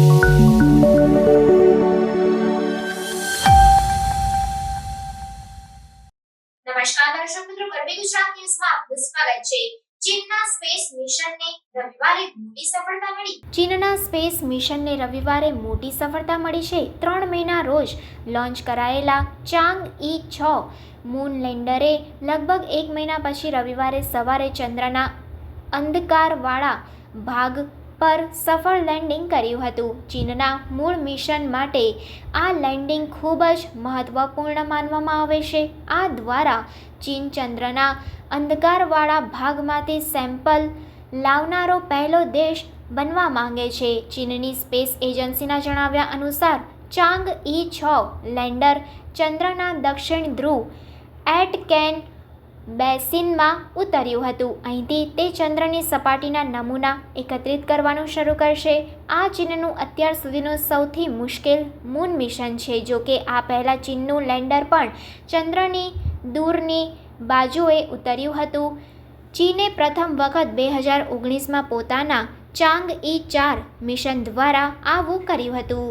નમસ્કાર દર્શક મિત્રો, ગરવી ગુજરાત ન્યૂઝમાં આપનું સ્વાગત છે। ચીનના સ્પેસ મિશનને રવિવારે મોટી સફળતા મળી। ચીનના સ્પેસ મિશનને રવિવારે મોટી સફળતા મળી છે। 3 મેના રોજ લોન્ચ કરાયેલા ચાંગઈ-6 મૂન લેન્ડરે લગભગ 1 મહિના પછી રવિવારે સવારે ચંદ્રના અંધકારવાળા ભાગ પર સફળ લેન્ડિંગ કર્યું હતું। ચીનના મૂળ મિશન માટે આ લેન્ડિંગ ખૂબ જ મહત્વપૂર્ણ માનવામાં આવે છે। આ દ્વારા ચીન ચંદ્રના અંધકારવાળા ભાગમાંથી સેમ્પલ લાવનારો પહેલો દેશ બનવા માંગે છે। ચીનની સ્પેસ એજન્સીના જણાવ્યા અનુસાર ચાંગઈ-6 લેન્ડર ચંદ્રના દક્ષિણ ધ્રુવ એટકેન બેસિનમાં ઉતર્યું હતું। અહીંથી તે ચંદ્રની સપાટીના નમૂના એકત્રિત કરવાનું શરૂ કરશે। આ ચીનનું અત્યાર સુધીનું સૌથી મુશ્કેલ મૂન મિશન છે। જોકે આ પહેલાં ચીનનું લેન્ડર પણ ચંદ્રની દૂરની બાજુએ ઉતર્યું હતું। ચીને પ્રથમ વખત 2019માં પોતાના ચાંગઈ-4 મિશન દ્વારા આવું કર્યું હતું।